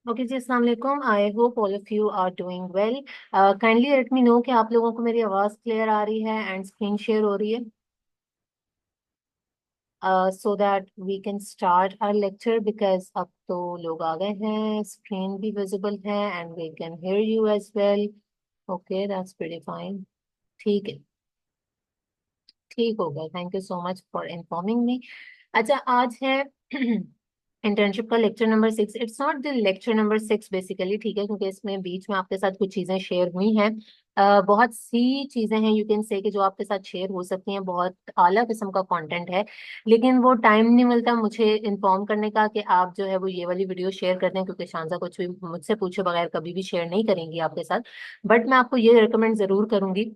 Okay ji, अस्सलाम वालेकुम। I hope all of you are doing well. Kindly let me know कि आप लोगों को मेरी आवाज़ क्लियर आ रही है एंड स्क्रीन शेयर हो रही है, so that we can start our lecture because अब तो लोग आ गए हैं, स्क्रीन भी विजिबल है and we can hear you as well. Okay, that's pretty fine. ठीक है, ठीक हो गया। Thank you so much for informing me. अच्छा, आज है इंटर्नशिप का lecture number 6। It's not the lecture number 6 basically, ठीक है, क्योंकि इसमें बीच में आपके साथ कुछ चीजें शेयर हुई हैं। बहुत सी चीजें हैं यू कैन से कि जो आपके साथ शेयर हो सकती हैं, बहुत आला किस्म का कंटेंट है, लेकिन वो टाइम नहीं मिलता मुझे इन्फॉर्म करने का कि आप जो है वो ये वाली वीडियो शेयर कर दें, क्योंकि शांजा कुछ भी मुझसे पूछे बगैर कभी भी शेयर नहीं करेंगी आपके साथ। बट मैं आपको ये रिकमेंड जरूर करूंगी,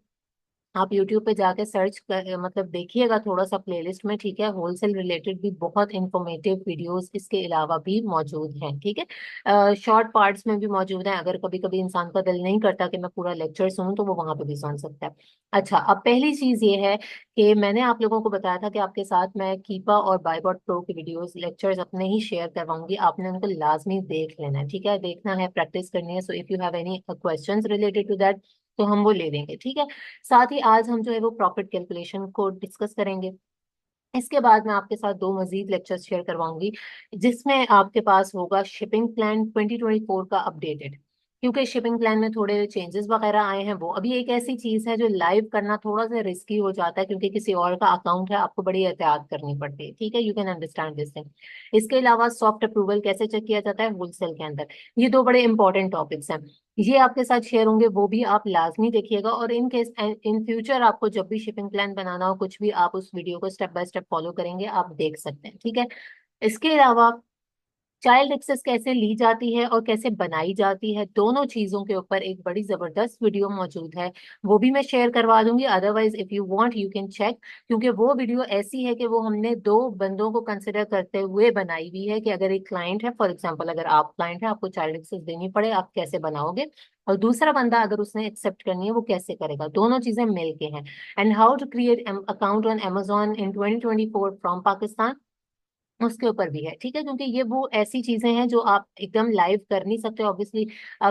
आप YouTube पे जाके सर्च कर मतलब देखिएगा थोड़ा सा प्लेलिस्ट में, ठीक है। होलसेल रिलेटेड भी बहुत इंफॉर्मेटिव वीडियोस इसके अलावा भी मौजूद हैं, ठीक है। शॉर्ट पार्ट्स में भी मौजूद हैं, अगर कभी कभी इंसान का दिल नहीं करता कि मैं पूरा लेक्चर सुनूं तो वो वहां पे भी सुन सकता है। अच्छा, अब पहली चीज ये है कि मैंने आप लोगों को बताया था कि आपके साथ मैं कीपा और बाइबॉट प्रो के वीडियोस लेक्चर्स अपने ही शेयर करवाऊंगी, आपने उनको लाजमी देख लेना है, ठीक है, देखना है, प्रैक्टिस करनी है। So if you have any questions related to that तो हम वो ले लेंगे, ठीक है। साथ ही आज हम जो है वो प्रॉफिट कैलकुलेशन को डिस्कस करेंगे। इसके बाद मैं आपके साथ दो मजीद लेक्चर्स शेयर करवाऊंगी, जिसमें आपके पास होगा शिपिंग प्लान 2024 का अपडेटेड, क्योंकि शिपिंग प्लान में थोड़े चेंजेस वगैरह आए हैं। वो अभी एक ऐसी चीज है जो लाइव करना थोड़ा सा रिस्की हो जाता है, क्योंकि किसी और का अकाउंट है, आपको बड़ी एहतियात करनी पड़ती है, ठीक है। You can understand this thing. इसके अलावा सॉफ्ट अप्रूवल कैसे चेक किया जाता है होलसेल के अंदर, ये दो बड़े इंपॉर्टेंट टॉपिक्स हैं, ये आपके साथ शेयर होंगे, वो भी आप लाजमी देखिएगा। और इन केस इन फ्यूचर आपको जब भी शिपिंग प्लान बनाना हो कुछ भी, आप उस वीडियो को स्टेप बाय स्टेप फॉलो करेंगे, आप देख सकते हैं, ठीक है। इसके अलावा चाइल्ड एक्सेस कैसे ली जाती है और कैसे बनाई जाती है, दोनों चीजों के ऊपर एक बड़ी जबरदस्त वीडियो मौजूद है, वो भी मैं शेयर करवा दूंगी। Otherwise if you want you can check, क्योंकि वो वीडियो ऐसी है कि वो हमने दो बंदों को कंसिडर करते हुए बनाई हुई है कि अगर एक क्लाइंट है, फॉर एग्जांपल अगर आप क्लाइंट है, आपको चाइल्ड एक्सेस देनी पड़े, आप कैसे बनाओगे, और दूसरा बंदा अगर उसने एक्सेप्ट करनी है वो कैसे करेगा, दोनों चीजें मिलके हैं। And how to create account on Amazon in 2024 from Pakistan, उसके ऊपर भी है, ठीक है। क्योंकि ये वो ऐसी चीजें हैं जो आप एकदम लाइव कर नहीं सकते, ऑब्वियसली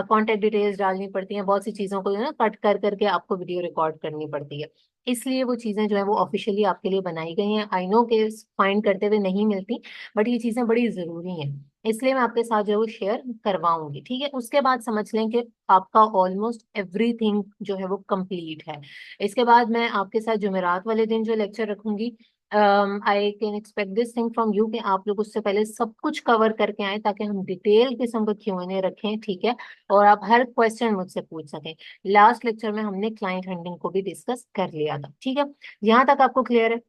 कॉन्टेक्ट डिटेल्स डालनी पड़ती हैं, बहुत सी चीजों को जो है ना कट कर करके आपको वीडियो रिकॉर्ड करनी पड़ती है, इसलिए वो चीजें जो है वो ऑफिशियली आपके लिए बनाई गई हैं। आई नो कि फाइंड करते हुए नहीं मिलती, बट ये चीजें बड़ी जरूरी हैं, इसलिए मैं आपके साथ जो है वो शेयर करवाऊंगी, ठीक है। उसके बाद समझ लें कि आपका ऑलमोस्ट एवरीथिंग जो है वो कंप्लीट है। इसके बाद मैं आपके साथ जुमेरात वाले दिन जो लेक्चर रखूंगी, I can expect this thing from you कि आप लोग उससे पहले सब कुछ कवर करके आए, ताकि हम डिटेल किस्म का Q&A रखें, ठीक है, और आप हर क्वेश्चन मुझसे पूछ सकें। लास्ट लेक्चर में हमने क्लाइंट हंटिंग को भी डिस्कस कर लिया था, ठीक है। यहाँ तक आपको क्लियर है।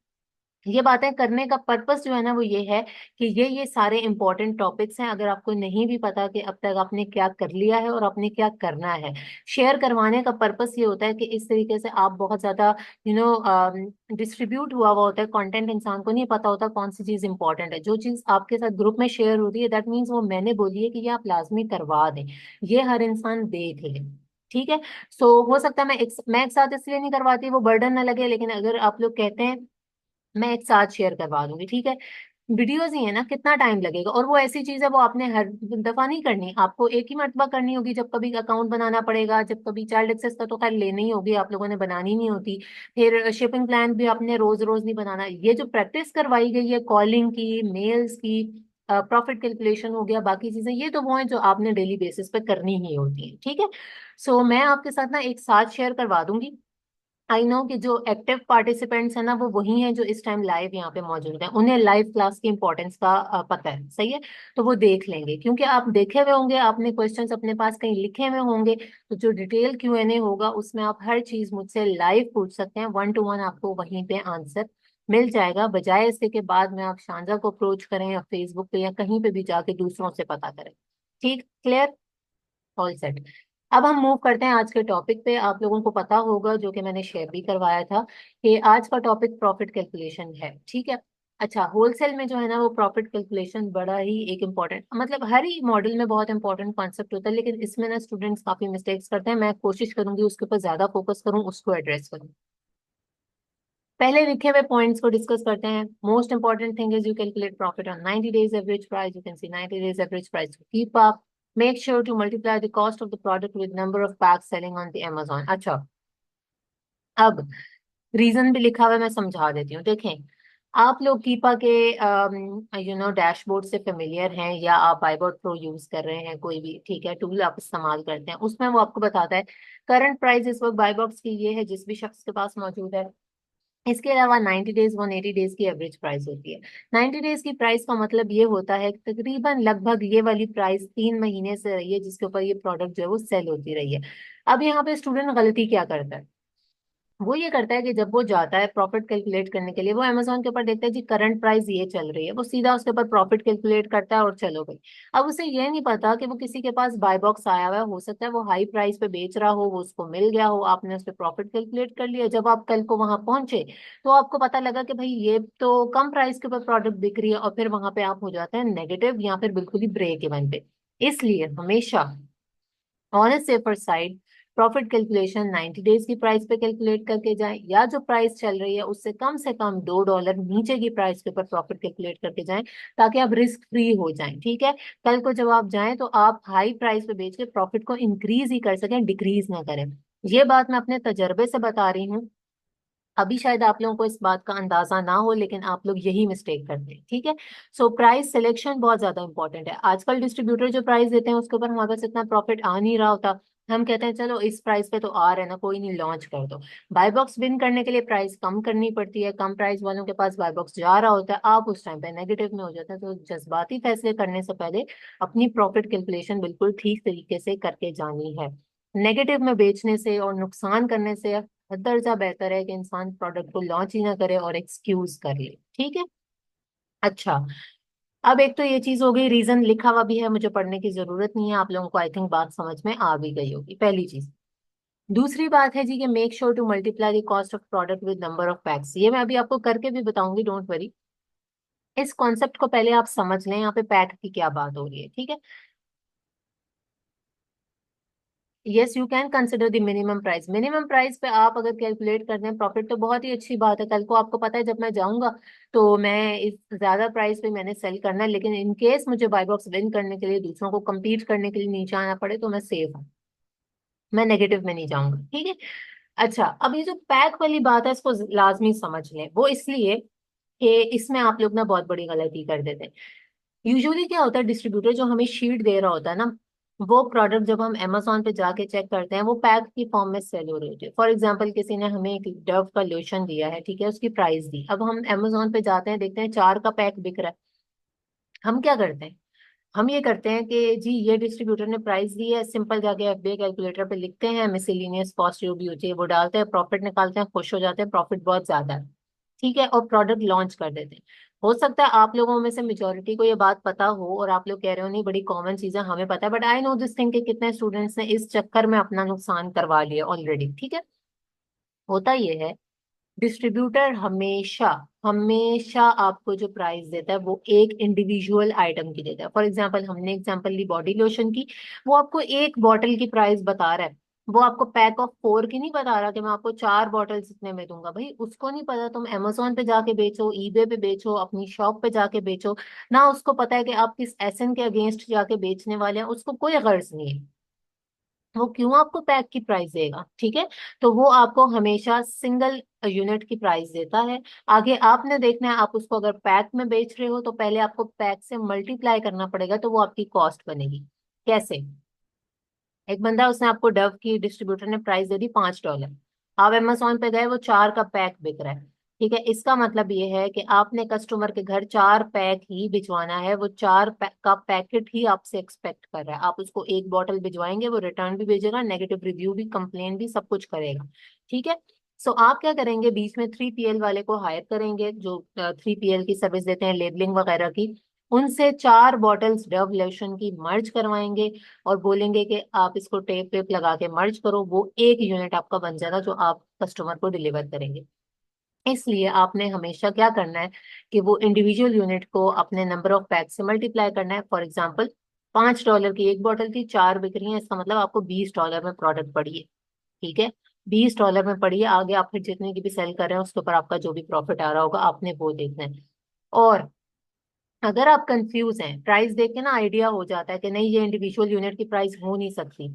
ये बातें करने का पर्पस जो है ना वो ये है कि ये सारे इंपॉर्टेंट टॉपिक्स हैं, अगर आपको नहीं भी पता कि अब तक आपने क्या कर लिया है और आपने क्या करना है, शेयर करवाने का पर्पस ये होता है कि इस तरीके से आप बहुत ज्यादा यू नो डिस्ट्रीब्यूट हुआ हुआ होता है कंटेंट, इंसान को नहीं पता होता कौन सी चीज इंपॉर्टेंट है। जो चीज आपके साथ ग्रुप में शेयर हो रही है दैट मीन्स वो मैंने बोली है कि ये आप लाजमी करवा दें, ये हर इंसान देख ले, ठीक है। सो हो सकता है मैं एक साथ इसलिए नहीं करवाती, वो बर्डन ना लगे, लेकिन अगर आप लोग कहते हैं मैं एक साथ शेयर करवा दूंगी, ठीक है। वीडियोस ही है ना, कितना टाइम लगेगा, और वो ऐसी चीज है वो आपने हर दफा नहीं करनी, आपको एक ही मर्तबा करनी होगी, जब कभी अकाउंट बनाना पड़ेगा, जब कभी चाइल्ड एक्सेस का तो खैर लेनी ही होगी, आप लोगों ने बनानी नहीं होती। फिर शिपिंग प्लान भी आपने रोज रोज नहीं बनाना, ये जो प्रैक्टिस करवाई गई है कॉलिंग की, मेल्स की, प्रॉफिट कैलकुलेशन हो गया, बाकी चीजें ये तो वो है जो आपने डेली बेसिस पे करनी ही होती है, ठीक है। सो मैं आपके साथ ना एक साथ शेयर करवा दूंगी। आई नो कि जो एक्टिव पार्टिसिपेंट्स हैं ना वो वही हैं जो इस टाइम लाइव यहाँ पे मौजूद हैं, उन्हें लाइव क्लास की इंपॉर्टेंस का पता है, सही है। तो वो देख लेंगे, क्योंकि आप देखे हुए होंगे, आपने क्वेश्चंस अपने पास कहीं लिखे हुए होंगे, तो जो डिटेल Q&A होगा उसमें आप हर चीज मुझसे लाइव पूछ सकते हैं, 1 to 1 आपको वहीं पे आंसर मिल जाएगा, बजाय इसके के बाद में आप शांजा को अप्रोच करें या फेसबुक पे या कहीं पे भी जाके दूसरों से पता करें। ठीक, क्लियर, ऑल सेट। अब हम मूव करते हैं आज के टॉपिक पे। आप लोगों को पता होगा, जो कि मैंने शेयर भी करवाया था, कि आज का टॉपिक प्रॉफिट कैलकुलेशन है, ठीक है। अच्छा, होलसेल में जो है ना वो प्रॉफिट कैलकुलेशन बड़ा ही एक इम्पॉर्टेंट, मतलब हर ही मॉडल में बहुत इंपॉर्टेंट कॉन्सेप्ट होता है, लेकिन इसमें ना स्टूडेंट्स काफी मिस्टेक्स करते हैं, मैं कोशिश करूंगी उसके ऊपर ज्यादा फोकस करूं, उसको एड्रेस करूं। पहले लिखे हुए पॉइंट्स को डिस्कस करते हैं। Most important thing is you calculate profit on 90 days average price, you can see 90 days average price to keep up. Make sure to multiply the cost of the product with number of packs selling on the Amazon। अच्छा, अब reason भी लिखा हुआ है, मैं समझा देती हूँ। देखें, आप लोग कीपा के डैशबोर्ड से फेमिलियर हैं, या आप बाइबोर्ड प्रो यूज कर रहे हैं, कोई भी ठीक है टूल आप इस्तेमाल करते हैं, उसमें वो आपको बताता है करंट प्राइस इस वक्त बाइबॉक्स की ये है जिस भी शख्स के पास मौजूद है। इसके अलावा 90 डेज 180 डेज की एवरेज प्राइस होती है। 90 डेज की प्राइस का मतलब ये होता है कि तकरीबन लगभग ये वाली प्राइस 3 महीने से रही है जिसके ऊपर ये प्रोडक्ट जो है वो सेल होती रही है। अब यहाँ पे स्टूडेंट गलती क्या करता है, वो ये करता है कि जब वो जाता है प्रॉफिट कैलकुलेट करने के लिए, वो अमेजोन के ऊपर देखता है जी करंट प्राइस ये चल रही है, वो सीधा उसके ऊपर प्रॉफिट कैलकुलेट करता है और चलो भाई। अब उसे ये नहीं पता कि वो किसी के पास बाय बॉक्स आया हुआ है, हो सकता है वो हाई प्राइस पे बेच रहा हो, वो उसको मिल गया हो, आपने उस पर प्रॉफिट कैलकुलेट कर लिया, जब आप कल को वहां पहुंचे तो आपको पता लगा कि भाई ये तो कम प्राइस के ऊपर प्रोडक्ट बिक रही है, और फिर वहां पे आप हो जाते हैं नेगेटिव या फिर बिल्कुल ही ब्रेक इवन पे। इसलिए हमेशा on A safer side profit calculation 90 days की प्राइस पे कैलकुलेट करके जाएं, या जो प्राइस चल रही है उससे कम से कम $2 नीचे की प्राइस के ऊपर प्रॉफिट कैलकुलेट करके जाएं, ताकि आप रिस्क फ्री हो जाएं। ठीक है, कल को जब आप जाएं तो आप हाई प्राइस पे बेच के प्रॉफिट को इंक्रीज ही कर सकें, डिक्रीज ना करें। ये बात मैं अपने तजर्बे से बता रही हूँ। अभी शायद आप लोगों को इस बात का अंदाजा ना हो, लेकिन आप लोग यही मिस्टेक करते हैं। ठीक है, सो प्राइस सिलेक्शन बहुत ज्यादा इंपॉर्टेंट है। आजकल डिस्ट्रीब्यूटर जो प्राइस देते हैं उसके ऊपर हमारे पास इतना प्रॉफिट आ नहीं रहा होता, हम कहते हैं चलो इस प्राइस पे तो आ रहा है ना, कोई नहीं लॉन्च कर दो। बाय बॉक्स विन करने के लिए प्राइस कम करनी पड़ती है, कम प्राइस वालों के पास बाय बॉक्स जा रहा होता है, आप उस टाइम पे नेगेटिव में हो जाते हैं। तो जज्बाती फैसले करने से पहले अपनी प्रॉफिट कैलकुलेशन बिल्कुल ठीक तरीके से करके जानी है। नेगेटिव में बेचने से और नुकसान करने से दर्जा बेहतर है कि इंसान प्रोडक्ट को लॉन्च ही ना करे और एक्सक्यूज कर ले। ठीक है, अच्छा, अब एक तो ये चीज हो गई, रीजन लिखा हुआ भी है, मुझे पढ़ने की जरूरत नहीं है, आप लोगों को आई थिंक बात समझ में आ भी गई होगी, पहली चीज। दूसरी बात है जी कि make sure to multiply the cost of product with number of PACS. ये मैं अभी आपको करके भी बताऊंगी, डोंट वरी। इस कॉन्सेप्ट को पहले आप समझ लें, यहाँ पे पैक की क्या बात हो रही है। ठीक है, yes you can consider the minimum price. Minimum price पे आप अगर कैलकुलेट करते हैं प्रॉफिट तो बहुत ही अच्छी बात है। कल को आपको पता है जब मैं जाऊंगा तो मैं इस ज्यादा प्राइस पे मैंने सेल करना है, लेकिन इन केस मुझे बाय बॉक्स विन करने के लिए दूसरों को compete करने के लिए नीचे आना पड़े तो मैं सेफ हूँ, मैं नेगेटिव में नहीं जाऊंगा। ठीक है, अच्छा, अब ये जो पैक वाली बात है इसको लाजमी समझ लें, वो इसलिए कि इसमें आप लोग ना बहुत बड़ी गलती कर देते हैं। यूजुअली क्या होता है, डिस्ट्रीब्यूटर जो हमें शीट दे रहा होता है ना, वो प्रोडक्ट जब हम Amazon पे जाके चेक करते हैं वो पैक की फॉर्म में सेल हो रही होती है। फॉर एग्जांपल किसी ने हमें एक डव का लोशन दिया है, ठीक है, उसकी प्राइस दी, अब हम Amazon पे जाते हैं देखते हैं 4 का पैक बिक रहा है। हम क्या करते हैं, हम ये करते हैं कि जी ये डिस्ट्रीब्यूटर ने प्राइस दी है, सिंपल जाके FBA कैलकुलेटर पे लिखते हैं मिसलेनियस कॉस्ट जो भी होती है वो डालते हैं, प्रॉफिट निकालते हैं, खुश हो जाते हैं, प्रॉफिट बहुत ज्यादा है। ठीक है, और प्रोडक्ट लॉन्च कर देते हैं। हो सकता है आप लोगों में से मेजोरिटी को ये बात पता हो और आप लोग कह रहे हो नहीं बड़ी कॉमन चीजें हमें पता है, but I know this thing कि कितने स्टूडेंट्स ने इस चक्कर में अपना नुकसान करवा लिया ऑलरेडी। ठीक है, होता ये है, डिस्ट्रीब्यूटर हमेशा हमेशा आपको जो प्राइस देता है वो एक इंडिविजुअल आइटम की देता है। फॉर एग्जांपल हमने एग्जांपल ली बॉडी लोशन की, वो आपको एक बॉटल की प्राइस बता रहा है, वो आपको पैक ऑफ 4 की नहीं बता रहा कि मैं आपको 4 बॉटल्स इतने में दूंगा। भाई उसको नहीं पता, तुम Amazon पे जाके बेचो, ईबे पे बेचो, अपनी शॉप पे जाके बेचो, ना उसको पता है कि आप किस एसएन के अगेंस्ट जाके बेचने वाले हैं, उसको कोई गर्ज नहीं है, वो क्यों आपको पैक की प्राइस देगा। ठीक है, तो वो आपको हमेशा सिंगल यूनिट की प्राइस देता है। आगे आपने देखना है, आप उसको अगर पैक में बेच रहे हो तो पहले आपको पैक से मल्टीप्लाई करना पड़ेगा, तो वो आपकी कॉस्ट बनेगी। कैसे, एक बंदा उसने आपको डव की डिस्ट्रीब्यूटर ने प्राइस दे दी $5, आप Amazon पे गए वो 4 का पैक बिक रहा है। ठीक है, इसका मतलब ये है कि आपने कस्टमर के घर 4 पैक ही भिजवाना है, वो 4 पैक का पैकेट ही आपसे एक्सपेक्ट कर रहा है। आप उसको एक बॉटल भिजवाएंगे, वो रिटर्न भी भेजेगा, नेगेटिव रिव्यू भी, कंप्लेन भी, सब कुछ करेगा। ठीक है, सो आप क्या करेंगे, बीच में 3PL वाले को हायर करेंगे जो 3PL की सर्विस देते हैं लेबलिंग वगैरह की, उनसे 4 बॉटल्स डव लोशन की मर्ज करवाएंगे और बोलेंगे कि आप इसको टेप वेप लगा के मर्ज करो, वो एक यूनिट आपका बन जाएगा जो आप कस्टमर को डिलीवर करेंगे। इसलिए आपने हमेशा क्या करना है कि वो इंडिविजुअल यूनिट को अपने नंबर ऑफ पैक से मल्टीप्लाई करना है। फॉर एग्जाम्पल $5 की एक बॉटल थी, 4 बिक रही है, इसका मतलब आपको $20 में प्रोडक्ट पड़ी है। ठीक है, $20 में पड़ी है, आगे आप फिर जितने की भी सेल कर रहे हैं उसके ऊपर आपका जो भी प्रॉफिट आ रहा होगा आपने वो देखना है। और अगर आप कंफ्यूज हैं, प्राइस देख के ना आइडिया हो जाता है कि नहीं ये इंडिविजुअल यूनिट की प्राइस हो नहीं सकती,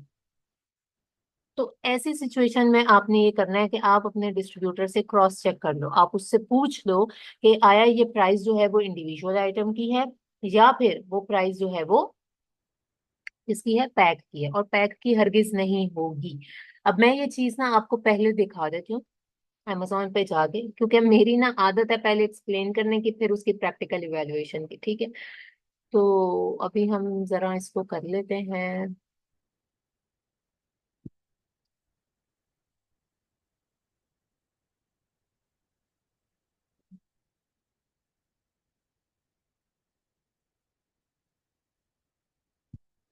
तो ऐसी सिचुएशन में आपने ये करना है कि आप अपने डिस्ट्रीब्यूटर से क्रॉस चेक कर लो, आप उससे पूछ लो कि आया ये प्राइस जो है वो इंडिविजुअल आइटम की है या फिर वो प्राइस जो है वो इसकी है, पैक की है, और पैक की हरगिज नहीं होगी। अब मैं ये चीज ना आपको पहले दिखा देती हूँ अमेजोन पे जाके, क्योंकि मेरी ना आदत है पहले एक्सप्लेन करने की फिर उसकी प्रैक्टिकल इवेल्युएशन की, ठीक है। तो अभी हम जरा इसको कर लेते हैं।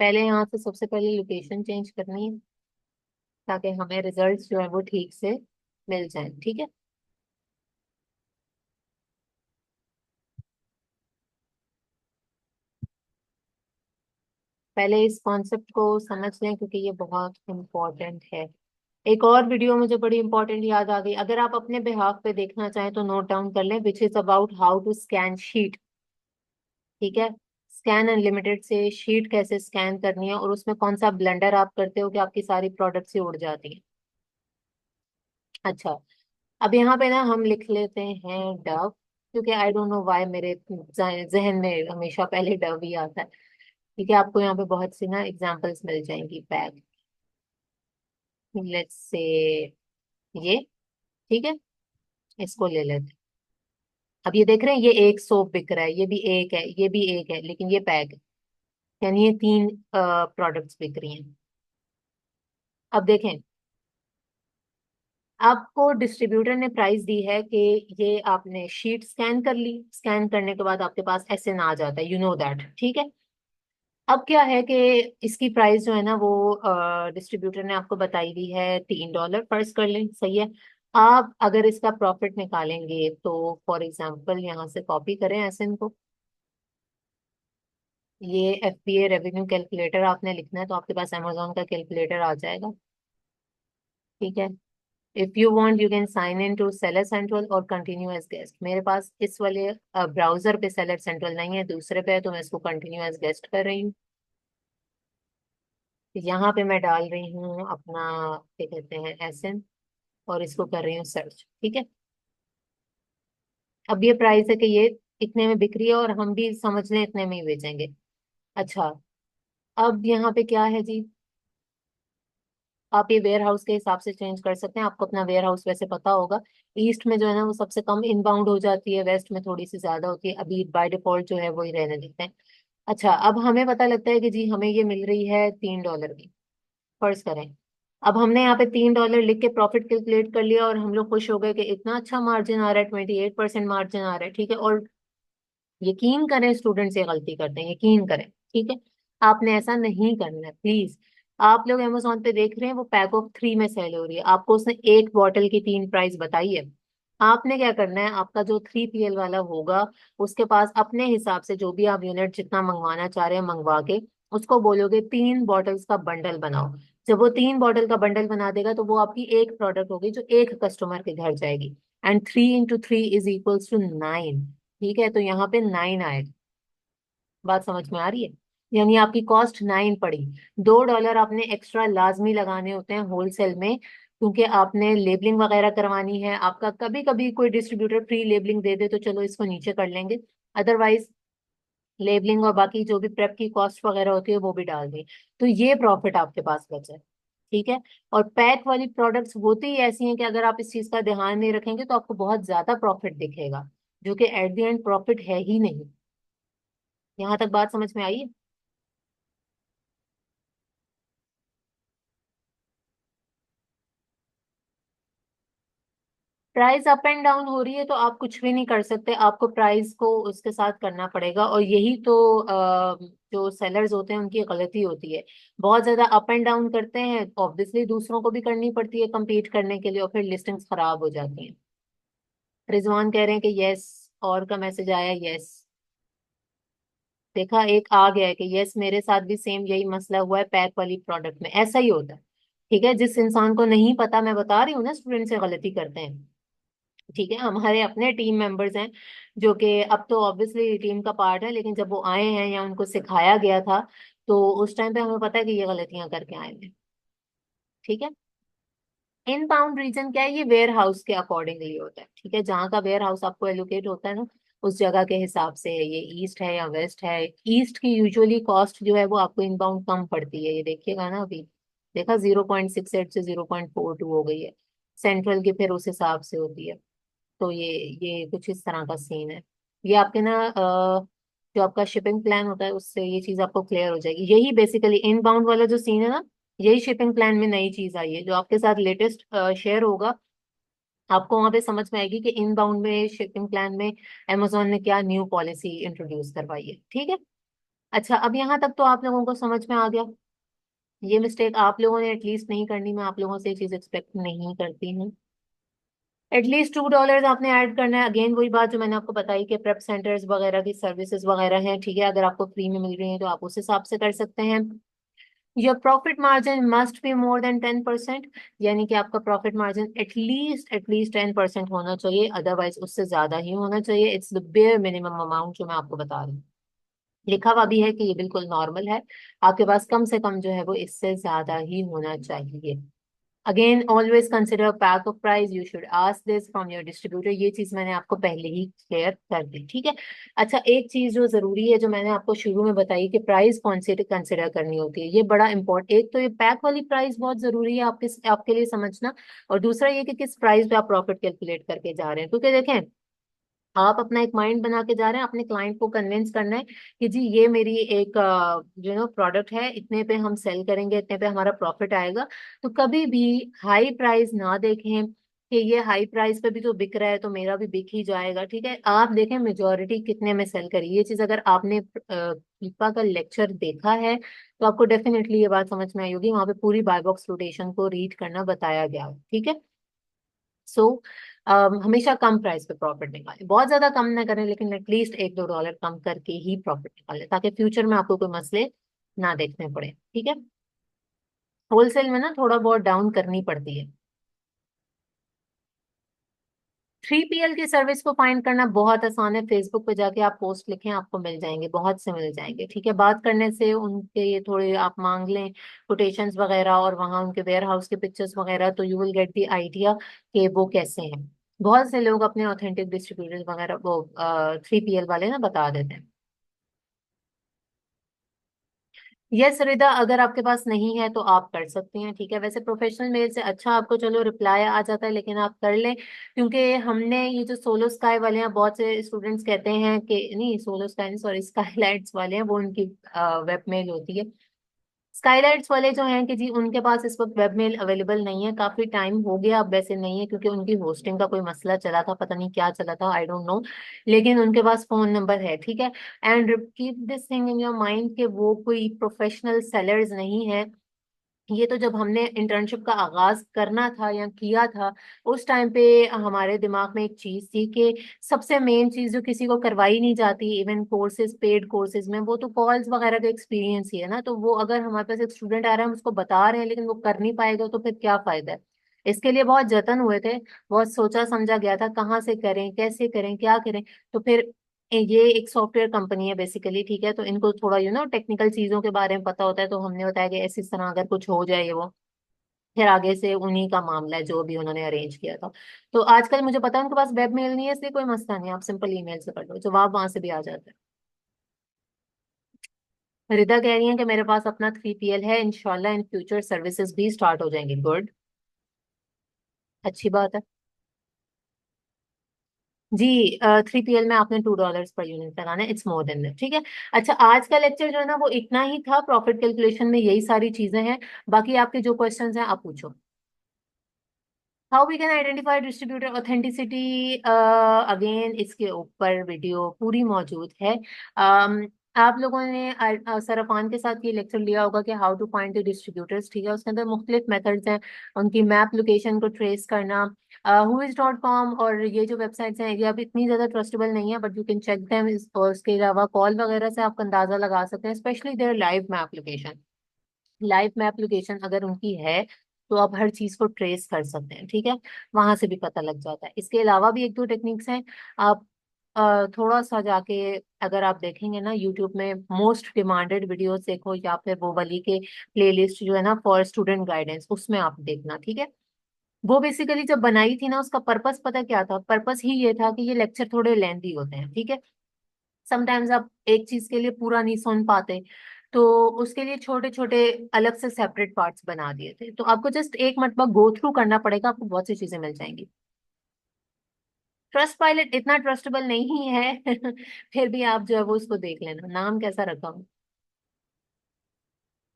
पहले यहाँ से सबसे पहले लोकेशन चेंज करनी है ताकि हमें रिजल्ट्स जो है वो ठीक से मिल जाए, ठीक है। पहले इस कॉन्सेप्ट को समझ लें क्योंकि ये बहुत इम्पोर्टेंट है। एक और वीडियो मुझे बड़ी इंपॉर्टेंट याद आ गई, अगर आप अपने बिहाफ पे देखना चाहें तो नोट डाउन कर लें, which is about how to scan sheet, ठीक है। स्कैन अनलिमिटेड से शीट कैसे स्कैन करनी है और उसमें कौन सा ब्लेंडर आप करते हो कि आपकी सारी प्रोडक्ट्स ही उड़ जाती हैं। अच्छा, अब यहाँ पे ना हम लिख लेते हैं डव, क्योंकि आई डोंट नो व्हाई मेरे जहन में हमेशा पहले डव ही आता है, ठीक है। आपको यहाँ पे बहुत सी ना एग्जांपल्स मिल जाएंगी, पैक, लेट्स से ये, ठीक है, इसको ले लेते हैं। अब ये देख रहे हैं, ये एक सोप बिक रहा है, ये भी एक है, ये भी एक है, लेकिन ये पैक है, यानी ये तीन प्रोडक्ट्स बिक रही हैं। अब देखें, आपको डिस्ट्रीब्यूटर ने प्राइस दी है कि ये आपने शीट स्कैन कर ली, स्कैन करने के बाद आपके पास एसएन आ जाता है, यू नो दैट, ठीक है। अब क्या है कि इसकी प्राइस जो है ना वो डिस्ट्रीब्यूटर ने आपको बताई हुई है $3, फर्ज कर लें, सही है। आप अगर इसका प्रॉफिट निकालेंगे तो फॉर एग्जांपल यहाँ से कॉपी करें एसएन को, ये एफपीए रेवेन्यू कैलकुलेटर आपने लिखना है तो आपके पास अमेजोन का कैलकुलेटर आ जाएगा, ठीक है। If you want you can sign in to seller central और कंटिन्यू एज गेस्ट। मेरे पास इस वाले ब्राउजर पे सेलर सेंट्रल नहीं है, दूसरे पे है, तो मैं इसको कंटिन्यू एज गेस्ट कर रही हूँ। यहाँ पे मैं डाल रही हूँ अपना, क्या कहते हैं, एसएन, और इसको कर रही हूँ सर्च, ठीक है। अब ये प्राइस है कि ये इतने में बिक रही है और हम भी समझ लें इतने में ही बेचेंगे। अच्छा, अब यहाँ पे क्या है जी, आप ये वेयर हाउस के हिसाब से चेंज कर सकते हैं, आपको अपना वेयर हाउस वैसे पता होगा। ईस्ट में जो है ना वो सबसे कम इनबाउंड हो जाती है, वेस्ट में थोड़ी सी ज्यादा होती है, अभी बाय डिफॉल्ट जो है वही रहने देते हैं। अच्छा, अब हमें पता लगता है कि जी हमें ये मिल रही है $3 की, फर्ज करें। अब हमने यहाँ पे $3 लिख के प्रॉफिट कैलकुलेट कर लिया और हम लोग खुश हो गए कि इतना अच्छा मार्जिन आ रहा है, 28% मार्जिन आ रहा है, ठीक है। और यकीन करें, स्टूडेंट्स ये गलती करते हैं, यकीन करें, ठीक है। आपने ऐसा नहीं करना है प्लीज। आप लोग अमेजोन पे देख रहे हैं वो पैक ऑफ 3 में सेल हो रही है, आपको उसने एक बॉटल की 3 प्राइस बताई है। आपने क्या करना है, आपका जो 3PL वाला होगा उसके पास अपने हिसाब से जो भी आप यूनिट जितना मंगवाना चाह रहे हैं मंगवा के उसको बोलोगे 3 बॉटल्स का बंडल बनाओ। जब वो 3 बॉटल का बंडल बना देगा तो वो आपकी एक प्रोडक्ट होगी जो एक कस्टमर के घर जाएगी, and 3 into 3 is equals to 9, ठीक है। तो यहाँ पे 9 आएगा, बात समझ में आ रही है, यानी आपकी कॉस्ट 9 पड़ी। $2 आपने एक्स्ट्रा लाजमी लगाने होते हैं होलसेल में, क्योंकि आपने लेबलिंग वगैरह करवानी है, आपका कभी कभी कोई डिस्ट्रीब्यूटर फ्री लेबलिंग दे दे तो चलो इसको नीचे कर लेंगे, अदरवाइज लेबलिंग और बाकी जो भी प्रेप की कॉस्ट वगैरह होती है वो भी डाल दें, तो ये प्रॉफिट आपके पास बचा है, ठीक है। और पैक वाली प्रोडक्ट्स होती ही ऐसी हैं कि अगर आप इस चीज का ध्यान नहीं रखेंगे तो आपको बहुत ज्यादा प्रॉफिट दिखेगा, जो कि एट द एंड प्रॉफिट है ही नहीं। यहाँ तक बात समझ में आई है। प्राइस अप एंड डाउन हो रही है तो आप कुछ भी नहीं कर सकते, आपको प्राइस को उसके साथ करना पड़ेगा, और यही तो जो सेलर्स होते हैं उनकी गलती होती है, बहुत ज्यादा अप एंड डाउन करते हैं, ऑब्वियसली दूसरों को भी करनी पड़ती है compete करने के लिए, और फिर लिस्टिंग्स खराब हो जाती हैं। रिजवान कह रहे हैं कि यस, और का मैसेज आया, यस, देखा एक आ गया है कि यस मेरे साथ भी सेम यही मसला हुआ है, पैक वाली प्रोडक्ट में ऐसा ही होता है, ठीक है। जिस इंसान को नहीं पता, मैं बता रही हूँ ना, स्टूडेंट से गलती करते हैं, ठीक है, हमारे अपने टीम मेंबर्स हैं जो कि अब तो ऑब्वियसली टीम का पार्ट है, लेकिन जब वो आए हैं या उनको सिखाया गया था तो उस टाइम पे हमें पता है कि ये गलतियां करके आए हैं। ठीक है। इनबाउंड रीजन क्या है, ये वेयर हाउस के अकॉर्डिंगली होता है। ठीक है, जहाँ का वेयर हाउस आपको एलोकेट होता है ना, उस जगह के हिसाब से है, ये ईस्ट है या वेस्ट है। ईस्ट की यूजुअली कॉस्ट जो है वो आपको इनबाउंड कम पड़ती है, ये देखिएगा ना अभी। देखा, 0.68 से 0.42 हो गई है। सेंट्रल की फिर उस हिसाब से होती है। तो ये कुछ इस तरह का सीन है। ये आपके ना जो आपका शिपिंग प्लान होता है उससे ये चीज आपको क्लियर हो जाएगी। यही बेसिकली इनबाउंड वाला जो सीन है ना, यही शिपिंग प्लान में नई चीज आई है जो आपके साथ लेटेस्ट शेयर होगा। आपको वहां पे समझ में आएगी कि इनबाउंड में शिपिंग प्लान में अमेजोन ने क्या न्यू पॉलिसी इंट्रोड्यूस करवाई है। ठीक है। अच्छा, अब यहाँ तक तो आप लोगों को समझ में आ गया। ये मिस्टेक आप लोगों ने एटलीस्ट नहीं करनी, मैं आप लोगों से ये चीज एक्सपेक्ट नहीं करती हूँ। एटलीस्ट $2 आपने ऐड करना है। अगेन वही बात जो मैंने आपको बताई कि प्रेप सेंटर्स वगैरह की सर्विसेज वगैरह हैं, ठीक है, अगर आपको फ्री में मिल रही है तो आप उस हिसाब से कर सकते हैं। Your profit margin must be more than 10%, यानी कि आपका प्रॉफिट मार्जिन एटलीस्ट 10% होना चाहिए, अदरवाइज उससे ज्यादा ही होना चाहिए। It's the bare minimum amount जो मैं आपको बता रही हूँ। लिखा हुआ भी है कि ये बिल्कुल नॉर्मल है, आपके पास कम से कम जो है वो इससे ज्यादा ही होना चाहिए। Again always consider pack of price, you should ask this from your distributor. ये चीज मैंने आपको पहले ही क्लियर कर दी। ठीक है। अच्छा, एक चीज जो जरूरी है जो मैंने आपको शुरू में बताई कि प्राइस कौन सी कंसिडर करनी होती है, ये बड़ा इंपॉर्टेंट। एक तो ये पैक वाली प्राइस बहुत जरूरी है आपके लिए समझना, और दूसरा ये कि किस प्राइस पे आप प्रॉफिट कैलकुलेट करके जा रहे हैं। क्योंकि देखें, आप अपना एक माइंड बना के जा रहे हैं, अपने क्लाइंट को कन्विंस करना है कि जी ये मेरी एक प्रोडक्ट है, इतने पे हम सेल करेंगे, इतने पे हमारा प्रॉफिट आएगा। तो कभी भी हाई प्राइस ना देखें कि ये हाई प्राइस पे भी तो बिक रहा है तो मेरा भी बिक ही जाएगा। ठीक है, आप देखें मेजोरिटी कितने में सेल करी। ये चीज अगर आपने फीफा का लेक्चर देखा है तो आपको डेफिनेटली ये बात समझ में आई होगी, वहां पे पूरी बाय बॉक्स रोटेशन को रीड करना बताया गया है। ठीक है। सो हमेशा कम प्राइस पे प्रॉफिट निकालें, बहुत ज्यादा कम ना करें, लेकिन एटलीस्ट $1-2 कम करके ही प्रॉफिट निकालें, ताकि फ्यूचर में आपको कोई मसले ना देखने पड़े। ठीक है। होलसेल में ना थोड़ा बहुत डाउन करनी पड़ती है। 3PL की सर्विस को फाइंड करना बहुत आसान है। फेसबुक पे जाके आप पोस्ट लिखें, आपको मिल जाएंगे, बहुत से मिल जाएंगे। ठीक है, बात करने से उनके ये थोड़े आप मांग लें कोटेशंस वगैरह और वहाँ उनके वेयर हाउस के पिक्चर्स वगैरह, तो you will get the idea कि वो कैसे हैं। बहुत से लोग अपने ऑथेंटिक डिस्ट्रीब्यूटर्स वगैरह वो 3PL वाले ना बता देते हैं। यस रिदा, अगर आपके पास नहीं है तो आप कर सकते हैं। ठीक है, वैसे प्रोफेशनल मेल से अच्छा आपको चलो रिप्लाई आ जाता है, लेकिन आप कर लें, क्योंकि हमने ये जो सोलो स्काई वाले हैं, बहुत से स्टूडेंट्स कहते हैं कि नहीं, सोलो स्काई नहीं, सॉरी, स्काईलाइट्स वाले हैं, वो उनकी वेब मेल होती है। स्काईलाइट्स वाले जो हैं कि जी उनके पास इस वक्त वेबमेल अवेलेबल नहीं है, काफी टाइम हो गया, अब वैसे नहीं है, क्योंकि उनकी होस्टिंग का कोई मसला चला था, पता नहीं क्या चला था, आई डोंट नो। लेकिन उनके पास फोन नंबर है। ठीक है। And keep this thing in your mind कि वो कोई प्रोफेशनल सेलर्स नहीं है। ये तो जब हमने इंटर्नशिप का आगाज करना था या किया था, उस टाइम पे हमारे दिमाग में एक चीज थी कि सबसे मेन चीज जो किसी को करवाई नहीं जाती, इवन कोर्सेज, पेड कोर्सेज में, वो तो कॉल्स वगैरह का एक्सपीरियंस ही है ना। तो वो अगर हमारे पास एक स्टूडेंट आ रहा है, हम उसको बता रहे हैं, लेकिन वो कर नहीं पाएगा तो फिर क्या फायदा है। इसके लिए बहुत जतन हुए थे, बहुत सोचा समझा गया था, कहाँ से करें, कैसे करें, क्या करें। तो फिर ये एक सॉफ्टवेयर कंपनी है बेसिकली। ठीक है, तो इनको थोड़ा टेक्निकल चीजों के बारे में पता होता है, तो हमने बताया कि ऐसी इस तरह अगर कुछ हो जाए वो, फिर आगे से उन्हीं का मामला है जो भी उन्होंने अरेंज किया था। तो आजकल मुझे पता है उनके पास वेब मेल नहीं है, इसलिए कोई मसला नहीं है, आप सिंपल ईमेल से कर लो, जवाब वहां से भी आ जाता है। रिदा कह रही है कि मेरे पास अपना 3PL है, इंशाल्लाह इन फ्यूचर सर्विसेज भी स्टार्ट हो जाएंगी। गुड, अच्छी बात है जी। 3PL में आपने $2 पर यूनिट लगाना है, इट्स मोर देन दैट। ठीक है। अच्छा, आज का लेक्चर जो है ना वो इतना ही था, प्रॉफिट कैलकुलेशन में यही सारी चीजें हैं। बाकी आपके जो क्वेश्चंस हैं आप पूछो। How we can identify distributor authenticity, again इसके ऊपर वीडियो पूरी मौजूद है। आप लोगों ने सरफान के साथ ये लेक्चर लिया होगा कि how to find the distributors. ठीक है, उसके अंदर मुख्तलिफ मेथड्स हैं, उनकी मैप लोकेशन को ट्रेस करना। whois.com और ये जो वेबसाइट्स हैं, ये अब इतनी ज़्यादा ट्रस्टेबल नहीं है, but you can check them. और उसके अलावा कॉल वगैरह से आप अंदाज़ा लगा सकते हैं, specially their live map location. Live map location अगर उनकी है तो आप हर चीज को ट्रेस कर सकते हैं, ठीक है, वहां से भी पता लग जाता है। इसके अलावा भी एक दो टेक्निक्स हैं। आप थोड़ा सा जाके अगर आप देखेंगे ना यूट्यूब में मोस्ट डिमांडेड वीडियोस देखो, या फिर वो वाली के प्लेलिस्ट जो है ना फॉर स्टूडेंट गाइडेंस, उसमें आप देखना, ठीक है। वो बेसिकली जब बनाई थी ना, उसका पर्पस पता क्या था? पर्पस ही ये था कि ये लेक्चर थोड़े लेंथी होते हैं, ठीक है। समटाइम्स आप एक चीज के लिए पूरा नहीं सुन पाते, तो उसके लिए छोटे छोटे अलग से सेपरेट पार्ट्स बना दिए थे। तो आपको जस्ट एक मरतबा गो थ्रू करना पड़ेगा, आपको बहुत सी चीजें मिल जाएंगी। ट्रस्ट पायलट इतना ट्रस्टेबल नहीं है फिर भी आप जो है वो उसको देख लेना, नाम कैसा रखा हूँ।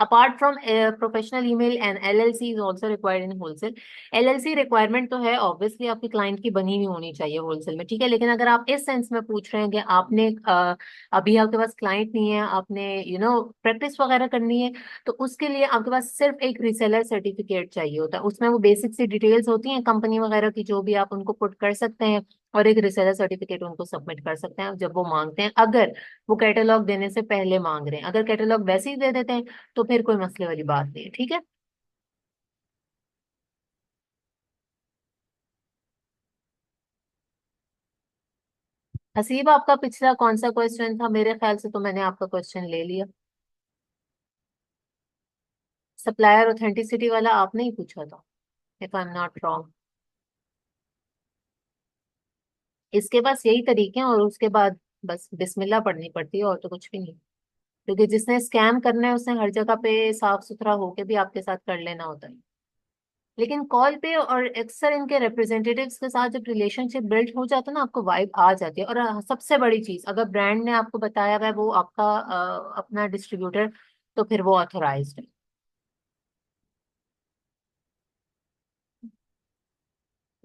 Apart from professional email, and LLC is also required in wholesale। LLC requirement तो है ऑब्वियसली, आपके क्लाइंट की बनी हुई होनी चाहिए होलसेल में, ठीक है। लेकिन अगर आप इस सेंस में पूछ रहे हैं कि आपने अभी आपके पास क्लाइंट नहीं है, आपने प्रैक्टिस वगैरह करनी है, तो उसके लिए आपके पास सिर्फ एक रिसेलर सर्टिफिकेट चाहिए होता है। उसमें वो बेसिक सी डिटेल्स होती हैं कंपनी वगैरह की, जो भी आप उनको पुट कर सकते हैं, और एक रिसेलर सर्टिफिकेट उनको सबमिट कर सकते हैं जब वो मांगते हैं। अगर वो कैटलॉग देने से पहले मांग रहे हैं, अगर कैटलॉग वैसे ही दे देते हैं तो फिर कोई मसले वाली बात नहीं है, ठीक है। हसीब, आपका पिछला कौन सा क्वेश्चन था? मेरे ख्याल से तो मैंने आपका क्वेश्चन ले लिया। सप्लायर ऑथेंटिसिटी वाला आपने ही पूछा था, if I am not wrong. इसके पास यही तरीके हैं, और उसके बाद बस बिस्मिल्लाह पढ़नी पड़ती है, और तो कुछ भी नहीं। क्योंकि जिसने स्कैम करना है उसने हर जगह पे साफ सुथरा होके भी आपके साथ कर लेना होता है। लेकिन कॉल पे और अक्सर इनके रिप्रेजेंटेटिव्स के साथ जब रिलेशनशिप बिल्ड हो जाता है ना, आपको वाइब आ जाती है। और सबसे बड़ी चीज, अगर ब्रांड ने आपको बताया हुआ है वो आपका अपना डिस्ट्रीब्यूटर, तो फिर वो ऑथोराइज्ड है।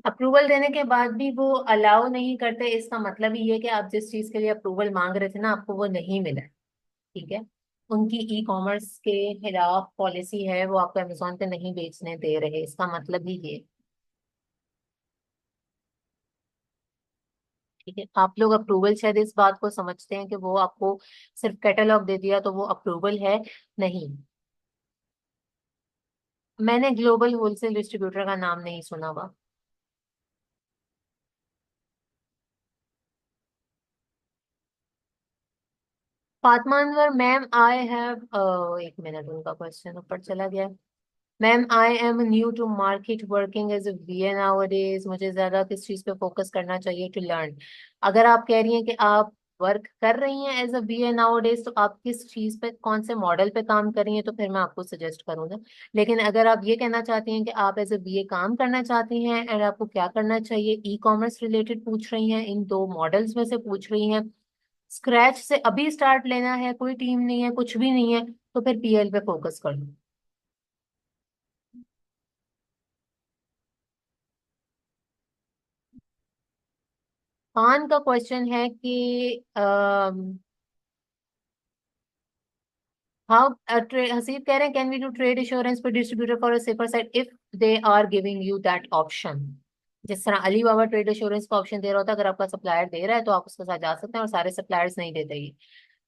अप्रूवल देने के बाद भी वो अलाउ नहीं करते, इसका मतलब ही है कि आप जिस चीज के लिए अप्रूवल मांग रहे थे ना, आपको वो नहीं मिला, ठीक है। उनकी ई कॉमर्स के खिलाफ पॉलिसी है, वो आपको अमेजोन पे नहीं बेचने दे रहे, इसका मतलब ही ये, ठीक है। आप लोग अप्रूवल शायद इस बात को समझते हैं कि वो आपको सिर्फ कैटलॉग दे दिया तो वो अप्रूवल है, नहीं। मैंने ग्लोबल होलसेल डिस्ट्रीब्यूटर का नाम नहीं सुना हुआ। Fatima Anwar ma'am, I have एक मिनट, उनका क्वेश्चन ऊपर चला गया। Ma'am, I am new to market, working as a VA nowadays, मुझे ज्यादा किस चीज पे फोकस करना चाहिए टू लर्न? अगर आप कह रही हैं कि आप वर्क कर रही हैं एज अ वीए नाउअडेज, तो आप किस चीज पे, कौन से मॉडल पे काम कर रही हैं, तो फिर मैं आपको सजेस्ट करूंगा। लेकिन अगर आप ये कहना चाहती हैं कि आप एज अ वीए काम करना चाहती हैं, एंड आपको क्या करना चाहिए, ई कॉमर्स रिलेटेड पूछ रही हैं, इन दो मॉडल्स में से पूछ रही हैं, स्क्रैच से अभी स्टार्ट लेना है, कोई टीम नहीं है, कुछ भी नहीं है, तो फिर पीएल पे फोकस कर लो। खान का क्वेश्चन है कि हाउ, हसीब कह रहे हैं, can we do trade insurance पर distributor for a safer side if they are giving you that option? जिस तरह अली बाबा ट्रेड इंश्योरेंस का ऑप्शन दे रहा होता है, अगर आपका सप्लायर दे रहा है तो आप उसके साथ जा सकते हैं, और सारे सप्लायर्स नहीं देते ये।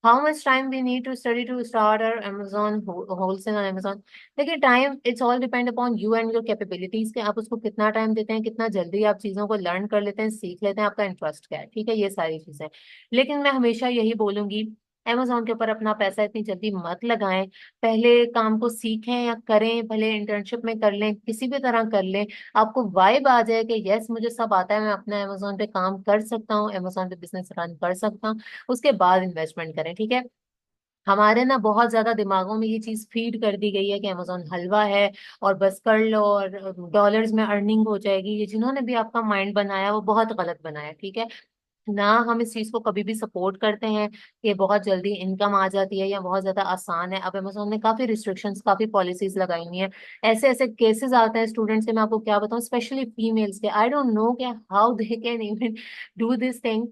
How much time we need to study to start और अमेजोन होलसेल ऑन अमेजोन? देखिए, time it's all depend upon you and your capabilities, कि आप उसको कितना टाइम देते हैं, कितना जल्दी आप चीजों को लर्न कर लेते हैं, सीख लेते हैं, आपका इंटरेस्ट क्या है, ठीक है, ये सारी चीजें। लेकिन मैं हमेशा यही बोलूंगी, अमेजोन के ऊपर अपना पैसा इतनी जल्दी मत लगाएं। पहले काम को सीखें या करें, भले इंटर्नशिप में कर लें, किसी भी तरह कर लें, आपको वाइब आ जाए कि यस मुझे सब आता है, मैं अपना अमेजोन पे काम कर सकता हूँ, अमेजोन पे बिजनेस रन कर सकता हूँ, उसके बाद इन्वेस्टमेंट करें, ठीक है। हमारे ना बहुत ज्यादा दिमागों में ये चीज फीड कर दी गई है कि अमेजोन हलवा है, और बस कर लो और डॉलर्स में अर्निंग हो जाएगी। ये जिन्होंने भी आपका माइंड बनाया वो बहुत गलत बनाया, ठीक है। ना हम इस चीज को कभी भी सपोर्ट करते हैं कि बहुत जल्दी इनकम आ जाती है या बहुत ज्यादा आसान है। अब अमेजोन ने काफी रिस्ट्रिक्शंस, काफी पॉलिसीज लगाई हुई हैं। ऐसे ऐसे केसेस आते हैं स्टूडेंट्स के, मैं आपको क्या बताऊं, स्पेशली फीमेल्स के, आई डोंट नो कि how they can even do this thing.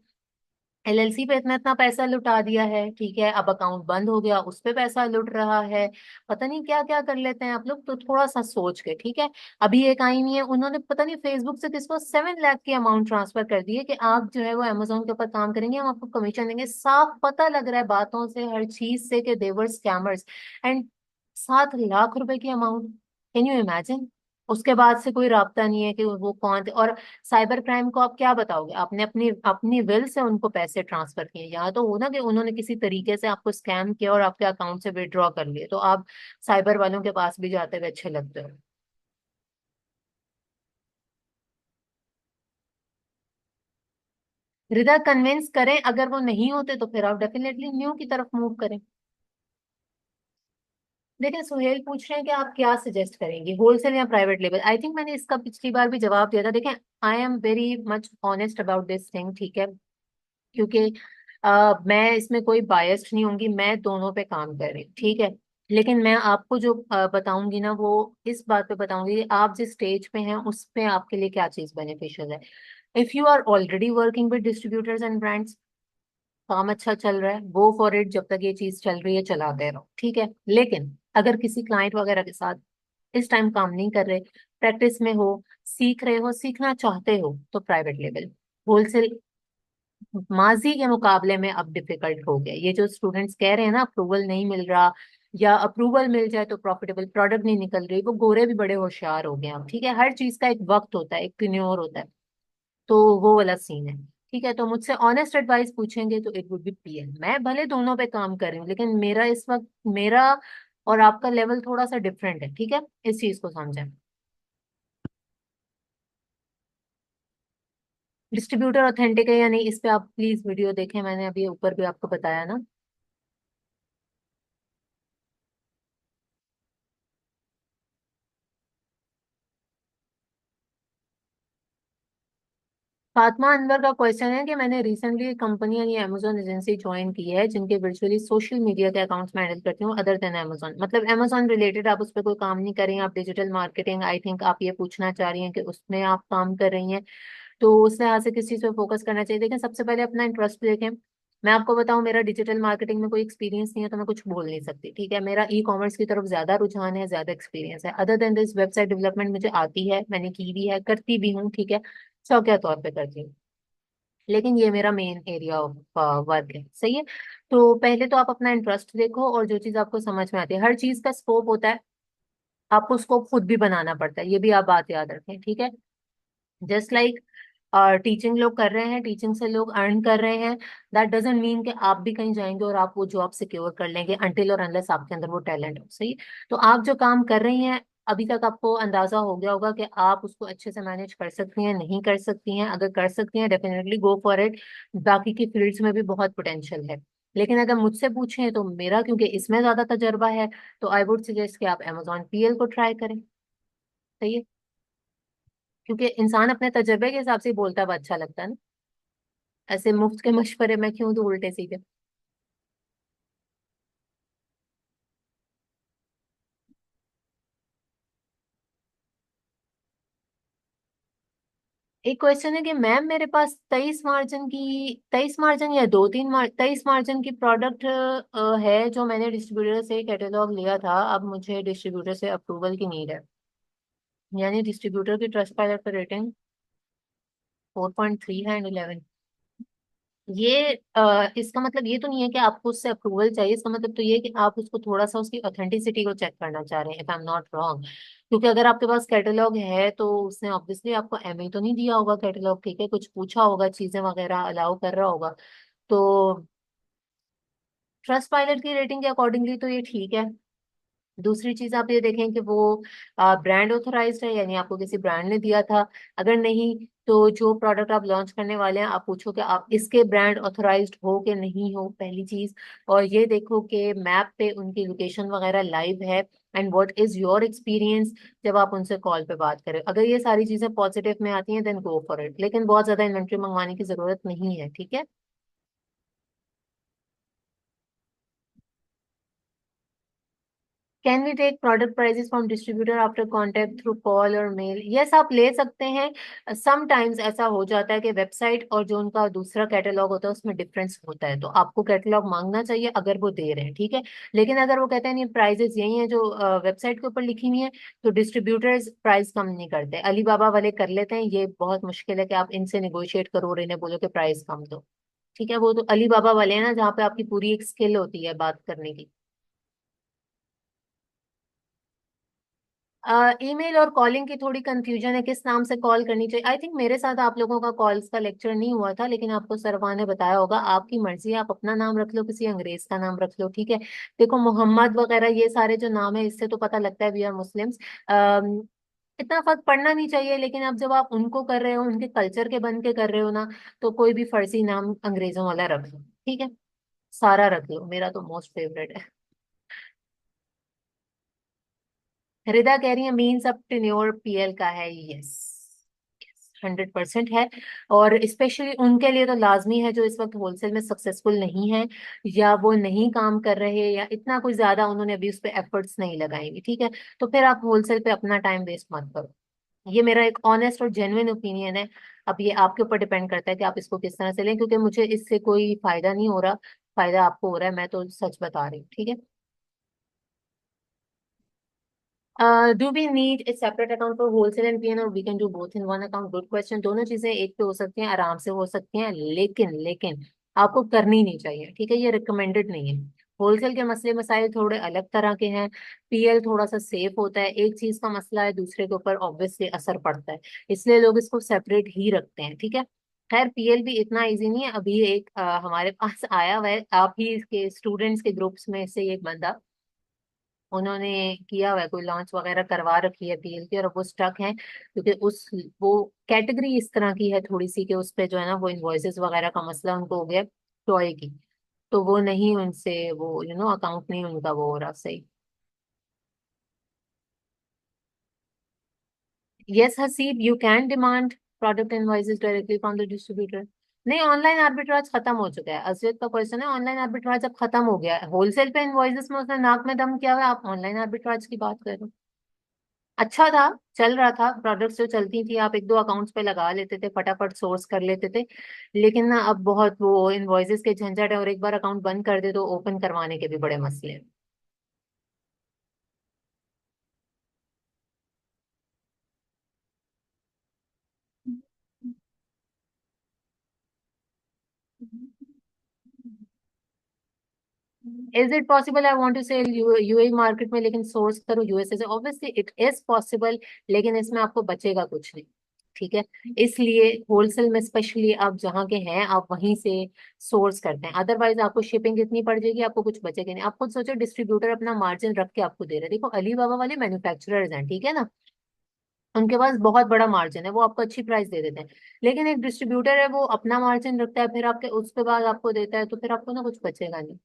LLC पे इतना इतना पैसा लुटा दिया है, ठीक है, अब अकाउंट बंद हो गया, उस पे पैसा लुट रहा है, पता नहीं क्या क्या कर लेते हैं आप लोग, तो थोड़ा सा सोच के, ठीक है। अभी एक आई हुई है, उन्होंने पता नहीं फेसबुक से किसको 7 लाख की अमाउंट ट्रांसफर कर दी है कि आप जो है वो अमेजोन के ऊपर काम करेंगे, हम आपको कमीशन देंगे। साफ पता लग रहा है बातों से, हर चीज से, कि देवर स्कैमर्स। एंड 7 लाख रुपए की अमाउंट, कैन यू इमेजिन? उसके बाद से कोई राब्ता नहीं है कि वो कौन थे। और साइबर क्राइम को आप क्या बताओगे, आपने अपनी अपनी विल से उनको पैसे ट्रांसफर किए, यहाँ तो हो ना कि उन्होंने किसी तरीके से आपको स्कैम किया और आपके अकाउंट से विड्रॉ कर लिए, तो आप साइबर वालों के पास भी जाते हुए अच्छे लगते हो। हृदय कन्विंस करें, अगर वो नहीं होते तो फिर आप डेफिनेटली न्यू की तरफ मूव करें। देखिए सुहेल पूछ रहे हैं कि आप क्या सजेस्ट करेंगे, होलसेल या प्राइवेट लेबल। आई थिंक मैंने इसका पिछली बार भी जवाब दिया था। देखें, I am very much honest about this thing, ठीक है, क्योंकि मैं इसमें कोई बायस्ड नहीं होंगी, मैं दोनों पे काम कर रही हूँ, ठीक है। लेकिन मैं आपको जो बताऊंगी ना, वो इस बात पे बताऊंगी कि आप जिस स्टेज पे हैं उस पे आपके लिए क्या चीज बेनिफिशियल है। If you are already working with distributors and brands, काम अच्छा चल रहा है, गो फॉर इट, जब तक ये चीज चल रही है चलाते रहो, ठीक है। लेकिन अगर किसी क्लाइंट वगैरह के साथ इस टाइम काम नहीं कर रहे, प्रैक्टिस में हो, सीख रहे हो, सीखना चाहते हो, तो प्राइवेट लेवल। होलसेल माजी के मुकाबले में अब डिफिकल्ट हो गया। ये जो स्टूडेंट्स कह रहे हैं ना अप्रूवल नहीं मिल रहा, या अप्रूवल मिल जाए तो प्रॉफिटेबल प्रोडक्ट नहीं निकल रही, वो गोरे भी बड़े होशियार हो गए हैं अब, ठीक है। हर चीज का एक वक्त होता है, एक टेन्योर होता है, तो वो वाला सीन है, ठीक है। तो मुझसे ऑनेस्ट एडवाइस पूछेंगे तो इट वुड बी पीएल। मैं भले दोनों पे काम कर रही हूँ, लेकिन मेरा इस वक्त, मेरा और आपका लेवल थोड़ा सा डिफरेंट है, ठीक है, इस चीज को समझें। डिस्ट्रीब्यूटर ऑथेंटिक है या नहीं, इस पे आप प्लीज वीडियो देखें, मैंने अभी ऊपर भी आपको बताया ना। फातिमा अनवर का क्वेश्चन है कि मैंने रिसेंटली कंपनी यानी अमेजोन एजेंसी ज्वाइन की है जिनके वर्चुअली सोशल मीडिया के अकाउंट्स मैं हैंडल करती हूँ अदर देन अमेजोन। मतलब अमेजोन रिलेटेड आप उस पर कोई काम नहीं कर रही हैं, आप डिजिटल मार्केटिंग, आई थिंक आप ये पूछना चाह रही हैं कि उसमें आप काम कर रही हैं, तो उस लिहाज से किस चीज पे फोकस करना चाहिए। देखें, सबसे पहले अपना इंटरेस्ट देखें। मैं आपको बताऊं, मेरा डिजिटल मार्केटिंग में कोई एक्सपीरियंस नहीं है तो मैं कुछ बोल नहीं सकती, ठीक है। मेरा ई कॉमर्स की तरफ ज्यादा रुझान है, ज्यादा एक्सपीरियंस है। Other than this website development मुझे आती है, मैंने की भी है, करती भी हूँ, ठीक है, शौकिया तौर पे करती हूँ। लेकिन ये मेरा मेन एरिया ऑफ वर्क है, सही है। तो पहले तो आप अपना इंटरेस्ट देखो, और जो चीज आपको समझ में आती है, हर चीज का स्कोप होता है, आपको स्कोप खुद भी बनाना पड़ता है, ये भी आप बात याद रखें, ठीक है। जस्ट लाइक टीचिंग लोग कर रहे हैं, टीचिंग से लोग अर्न कर रहे हैं, दैट डजंट मीन कि आप भी कहीं जाएंगे और आप वो जॉब सिक्योर कर लेंगे, अनटिल और अनलेस आपके अंदर वो टैलेंट हो, सही। तो आप जो काम कर रही हैं, अभी तक आपको अंदाजा हो गया होगा कि आप उसको अच्छे से मैनेज कर सकती हैं, नहीं कर सकती हैं। अगर कर सकती हैं, डेफिनेटली गो फॉर इट। बाकी की फील्ड्स में भी बहुत पोटेंशियल है। लेकिन अगर मुझसे पूछें तो मेरा, क्योंकि इसमें ज्यादा तजर्बा है, तो आई वुड सजेस्ट कि आप अमेजॉन पीएल को ट्राई करें, सही है। क्योंकि इंसान अपने तजर्बे के हिसाब से ही बोलता है, वो अच्छा लगता है ना। ऐसे मुफ्त के मशवरे मैं क्यों दूं उल्टे सीधे। एक क्वेश्चन है कि मैम मेरे पास 23 मार्जिन या 23 मार्जिन की प्रोडक्ट है, जो मैंने डिस्ट्रीब्यूटर से कैटेलॉग लिया था, अब मुझे डिस्ट्रीब्यूटर से अप्रूवल की नीड है। यानी डिस्ट्रीब्यूटर की ट्रस्ट पायलट पर रेटिंग 4.3 है एंड 11। ये इसका मतलब ये तो नहीं है कि आपको उससे अप्रूवल चाहिए, इसका मतलब तो ये है कि आप उसको थोड़ा सा उसकी ऑथेंटिसिटी को चेक करना चाह रहे हैं, if I am not wrong. क्योंकि अगर आपके पास कैटलॉग है तो उसने ऑब्वियसली आपको एमए तो नहीं दिया होगा कैटलॉग, ठीक है, कुछ पूछा होगा, चीजें वगैरह अलाउ कर रहा होगा। तो ट्रस्ट पायलट की रेटिंग के अकॉर्डिंगली तो ये ठीक है। दूसरी चीज आप ये देखें कि वो ब्रांड ऑथराइज्ड है, यानी आपको किसी ब्रांड ने दिया था। अगर नहीं, तो जो प्रोडक्ट आप लॉन्च करने वाले हैं, आप पूछो कि आप इसके ब्रांड ऑथराइज्ड हो कि नहीं हो, पहली चीज। और ये देखो कि मैप पे उनकी लोकेशन वगैरह लाइव है, and what is your experience जब आप उनसे कॉल पे बात करें। अगर ये सारी चीजें पॉजिटिव में आती हैं, देन गो फॉर इट, लेकिन बहुत ज्यादा इन्वेंट्री मंगवाने की जरूरत नहीं है, ठीक है। Can we take product prices from distributor after contact through call और मेल? यस, आप ले सकते हैं। समटाइम्स ऐसा हो जाता है कि वेबसाइट और जो उनका दूसरा कैटलॉग होता है उसमें डिफरेंस होता है, तो आपको कैटलॉग मांगना चाहिए अगर वो दे रहे हैं, ठीक है। लेकिन अगर वो कहते हैं नहीं, प्राइजेस यही है जो वेबसाइट के ऊपर लिखी हुई है, तो डिस्ट्रीब्यूटर्स प्राइस कम नहीं करते। अलीबाबा वाले कर लेते हैं, ये बहुत मुश्किल है कि आप इनसे निगोशिएट करो और इन्हें बोलो कि प्राइस कम दो, ठीक है। वो तो अलीबाबा वाले हैं ना, जहाँ पे आपकी पूरी एक स्किल होती है बात करने की। ईमेल और कॉलिंग की थोड़ी कंफ्यूजन है, किस नाम से कॉल करनी चाहिए। आई थिंक मेरे साथ आप लोगों का कॉल्स का लेक्चर नहीं हुआ था, लेकिन आपको सरवा ने बताया होगा। आपकी मर्जी है, आप अपना नाम रख लो, किसी अंग्रेज का नाम रख लो, ठीक है। देखो मोहम्मद वगैरह ये सारे जो नाम है, इससे तो पता लगता है वी आर मुस्लिम्स। इतना फर्क पड़ना नहीं चाहिए, लेकिन अब जब आप उनको कर रहे हो, उनके कल्चर के बन के कर रहे हो ना, तो कोई भी फर्जी नाम अंग्रेजों वाला रख लो, ठीक है। सारा रख लो, मेरा तो मोस्ट फेवरेट है। हृदा कह रही है मीन्स अब टेन्योर पीएल का है। यस, 100% है। और स्पेशली उनके लिए तो लाजमी है जो इस वक्त होलसेल में सक्सेसफुल नहीं है, या वो नहीं काम कर रहे, या इतना कुछ ज्यादा उन्होंने अभी उस पर एफर्ट्स नहीं लगाएंगे, ठीक है। तो फिर आप होलसेल पे अपना टाइम वेस्ट मत करो। ये मेरा एक ऑनेस्ट और जेन्युइन ओपिनियन है। अब ये आपके ऊपर डिपेंड करता है कि आप इसको किस तरह से लें, क्योंकि मुझे इससे कोई फायदा नहीं हो रहा। फायदा आपको हो रहा है, मैं तो सच बता रही हूँ, ठीक है। Do we need a separate account for wholesale and PN, और we can do both in one account? Good question. दोनों चीजें एक पे हो सकती हैं, आराम से हो सकती हैं, लेकिन लेकिन आपको करनी नहीं चाहिए, ठीक है। ये रिकमेंडेड नहीं है। होलसेल के मसले मसाइल थोड़े अलग तरह के हैं। पीएल थोड़ा सा सेफ होता है, एक चीज का मसला है, दूसरे के ऊपर ऑब्वियसली असर पड़ता है, इसलिए लोग इसको सेपरेट ही रखते हैं, ठीक है। खैर पीएल भी इतना इजी नहीं है। अभी एक हमारे पास आया हुआ है, आप ही के स्टूडेंट्स के ग्रुप्स में से एक बंदा, उन्होंने किया हुआ है, कोई लॉन्च वगैरह करवा रखी है पीएल की, और अब वो स्टक है, क्योंकि उस वो कैटेगरी इस तरह की है थोड़ी सी, कि उस पे जो है ना वो इनवॉइसेस वगैरह का मसला उनको हो गया टॉय की। तो वो नहीं, उनसे वो अकाउंट नहीं उनका वो हो रहा सही। Yes Haseeb, you can demand product invoices directly from the distributor. नहीं, ऑनलाइन आर्बिट्राज खत्म हो चुका है। असलियत का क्वेश्चन है, ऑनलाइन आर्बिट्राज अब खत्म हो गया है। होलसेल पे इनवॉइसेस में उसने नाक में दम किया हुआ है, आप ऑनलाइन आर्बिट्राज की बात कर रहे हो। अच्छा था, चल रहा था, प्रोडक्ट्स जो चलती थी आप एक दो अकाउंट्स पे लगा लेते थे, फटाफट सोर्स कर लेते थे। लेकिन ना अब बहुत वो इनवॉइसेस के झंझट है, और एक बार अकाउंट बंद कर दे तो ओपन करवाने के भी बड़े मसले हैं। Is it possible, I want to sell UAE market में, लेकिन सोर्स करो यूएसए से? ऑब्वियसली इट इज पॉसिबल, लेकिन इसमें आपको बचेगा कुछ नहीं, ठीक है। इसलिए होलसेल में स्पेशली आप जहाँ के हैं, आप वहीं से सोर्स करते हैं। अदरवाइज आपको शिपिंग कितनी पड़ जाएगी, आपको कुछ बचेगा नहीं। आप खुद सोचो, डिस्ट्रीब्यूटर अपना मार्जिन रख के आपको दे रहे हैं। देखो अली बाबा वाले मैन्युफैक्चरर्स हैं, ठीक है ना, उनके पास बहुत बड़ा मार्जिन है, वो आपको अच्छी प्राइस दे देते हैं। लेकिन एक डिस्ट्रीब्यूटर है, वो अपना मार्जिन रखता है, फिर आपके उसके बाद आपको देता है, तो फिर आपको ना कुछ बचेगा नहीं।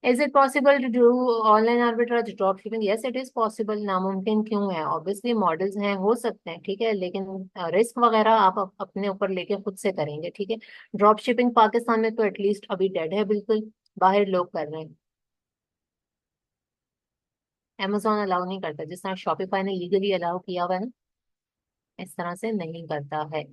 Is it possible to do online arbitrage drop shipping? Yes it is possible. नामुमकिन क्यों है? ऑब्वियसली मॉडल्स हैं, हो सकते हैं, ठीक है, लेकिन रिस्क वगैरह आप अपने ऊपर लेके खुद से करेंगे, ठीक है। ड्रॉप शिपिंग पाकिस्तान में तो एटलीस्ट अभी डेड है बिल्कुल, बाहर लोग कर रहे हैं। Amazon अलाउ नहीं करता, जिस तरह शॉपिफाई ने लीगली अलाउ किया हुआ है ना, इस तरह से नहीं करता है।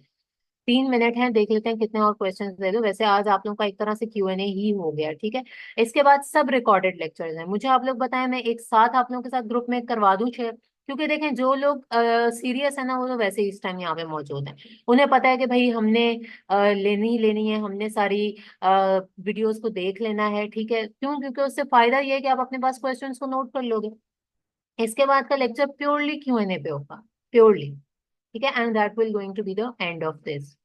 3 मिनट हैं, देख लेते हैं कितने और क्वेश्चंस दे दो। वैसे आज आप लोगों का एक तरह से क्यूएनए ही हो गया, ठीक है। इसके बाद सब रिकॉर्डेड लेक्चर्स हैं। मुझे आप लोग बताएं, मैं एक साथ आप लोगों के साथ ग्रुप में करवा दूं शेयर? क्योंकि देखें जो लोग सीरियस है ना, वो तो वैसे ही इस टाइम यहाँ पे मौजूद हैं। उन्हें पता है कि भाई हमने लेनी ही लेनी है, हमने सारी वीडियोस को देख लेना है, ठीक है। क्यों? क्योंकि उससे फायदा ये है कि आप अपने पास क्वेश्चंस को नोट कर लोगे। इसके बाद का लेक्चर प्योरली क्यूएनए पे होगा, प्योरली, ठीक है। And that will going to be the end of this.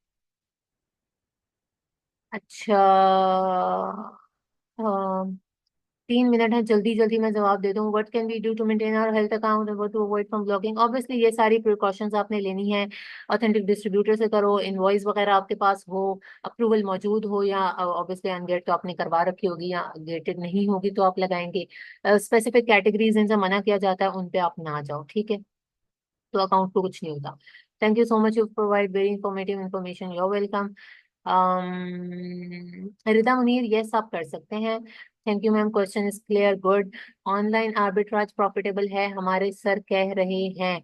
अच्छा, 3 मिनट है, जल्दी जल्दी मैं जवाब दे दूं। What can we do to maintain our health account और to avoid from blogging? Obviously ये सारी प्रिकॉशंस आपने लेनी है। ऑथेंटिक डिस्ट्रीब्यूटर से करो, इनवॉइस वगैरह आपके पास हो, अप्रूवल मौजूद हो, या ऑब्वियसली अनगेट तो आपने करवा रखी होगी, या गेटेड नहीं होगी तो आप लगाएंगे। स्पेसिफिक कैटेगरीज जिनसे मना किया जाता है उन पे आप ना जाओ, ठीक है। तो अकाउंट को कुछ नहीं होता। Thank you so much, you provide very informative information, your welcome. Rida Munir, yes आप कर सकते हैं। Thank you ma'am, question is clear, good. Online arbitrage profitable है, हमारे सर कह रहे हैं।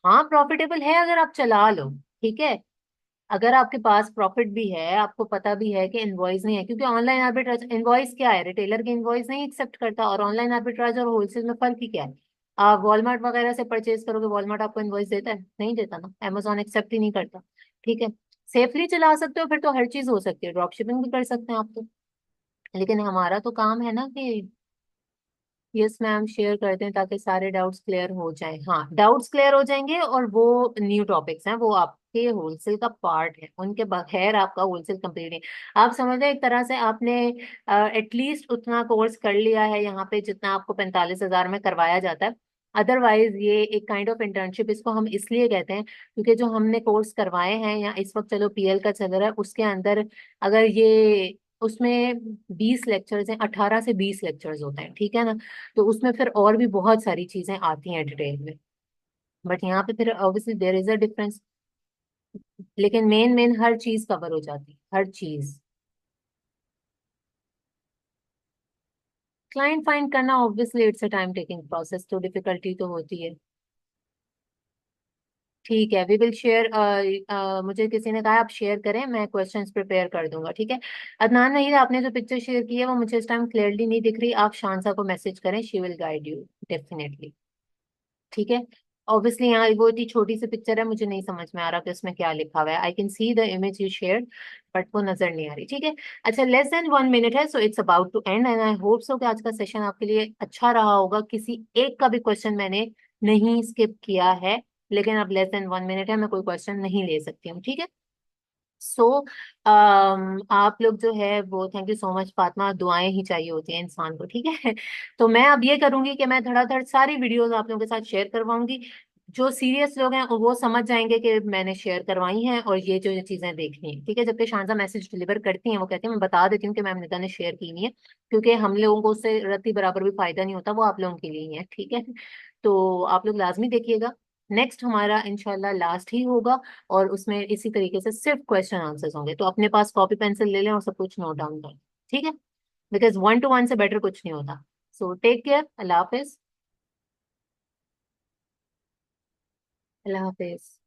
हाँ प्रॉफिटेबल है, अगर आप चला लो, ठीक है। अगर आपके पास प्रॉफिट भी है, आपको पता भी है कि इनवॉइस नहीं है, क्योंकि ऑनलाइन आर्बिट्राज इनवॉइस क्या है, रिटेलर की इनवॉइस नहीं एक्सेप्ट करता। और ऑनलाइन आर्बिट्राज और होलसेल में फर्क ही क्या है? आप वॉलमार्ट वगैरह से परचेज करोगे, वॉलमार्ट आपको इनवॉइस देता है? नहीं देता ना, अमेजोन एक्सेप्ट ही नहीं करता, ठीक है। सेफली चला सकते हो, फिर तो हर चीज हो सकती है, ड्रॉप शिपिंग भी कर सकते हैं आप तो। लेकिन हमारा तो काम है ना कि यस मैम, शेयर करते हैं ताकि सारे डाउट्स क्लियर हो जाएं। हाँ, डाउट्स क्लियर हो जाएंगे और वो न्यू टॉपिक्स हैं, वो आपके होलसेल का पार्ट है, उनके बगैर आपका होलसेल कंप्लीट नहीं। आप समझ रहे हैं, एक तरह से आपने एटलीस्ट उतना कोर्स कर लिया है यहाँ पे जितना आपको 45,000 में करवाया जाता है। अदरवाइज ये एक काइंड ऑफ इंटर्नशिप इसको हम इसलिए कहते हैं क्योंकि जो हमने कोर्स करवाए हैं या इस वक्त चलो पीएल का चल रहा है उसके अंदर, अगर ये उसमें 20 लेक्चर्स हैं, 18 से 20 लेक्चर्स होते हैं, ठीक है ना। तो उसमें फिर और भी बहुत सारी चीजें आती हैं डिटेल में, बट यहाँ पे फिर obviously there is a difference. लेकिन मेन मेन हर चीज कवर हो जाती है, हर चीज। क्लाइंट फाइंड करना obviously it's a time taking process, तो डिफिकल्टी तो होती है। ठीक है, वी विल शेयर। मुझे किसी ने कहा आप शेयर करें, मैं क्वेश्चंस प्रिपेयर कर दूंगा, ठीक है। अदनान नहीं, आपने जो पिक्चर शेयर की है वो मुझे इस टाइम क्लियरली नहीं दिख रही, आप शांसा को मैसेज करें, she will guide you definitely. ठीक है। ऑब्वियसली यहाँ वो इतनी छोटी सी पिक्चर है, मुझे नहीं समझ में आ रहा कि उसमें क्या लिखा हुआ है। I can see the image you shared, but वो नजर नहीं आ रही, ठीक है। अच्छा, लेस देन 1 मिनट है, so it's about to end and I hope so कि आज का सेशन आपके लिए अच्छा रहा होगा। किसी एक का भी क्वेश्चन मैंने नहीं स्किप किया है, लेकिन अब लेस देन 1 मिनट है, मैं कोई क्वेश्चन नहीं ले सकती हूँ, ठीक है। सो आप लोग जो है वो, thank you so much Fatima, दुआएं ही चाहिए होती हैं इंसान को, ठीक है। तो मैं अब ये करूंगी कि मैं धड़ाधड़ सारी वीडियोस आप लोगों के साथ शेयर करवाऊंगी। जो सीरियस लोग हैं वो समझ जाएंगे कि मैंने शेयर करवाई हैं और ये जो ये चीजें देखनी है, ठीक है। जबकि शानजा मैसेज डिलीवर करती हैं, वो कहती हैं मैं बता देती हूँ कि मैम निदा ने शेयर की नहीं है, क्योंकि हम लोगों को उससे रत्ती बराबर भी फायदा नहीं होता, वो आप लोगों के लिए ही है, ठीक है। तो आप लोग लाजमी देखिएगा। नेक्स्ट हमारा इंशाल्लाह लास्ट ही होगा, और उसमें इसी तरीके से सिर्फ क्वेश्चन आंसर्स होंगे, तो अपने पास कॉपी पेंसिल ले लें और सब कुछ नोट डाउन करें, ठीक है। बिकॉज 1 to 1 से बेटर कुछ नहीं होता। सो टेक केयर, अल्लाह हाफिज। अल्लाह हाफिज।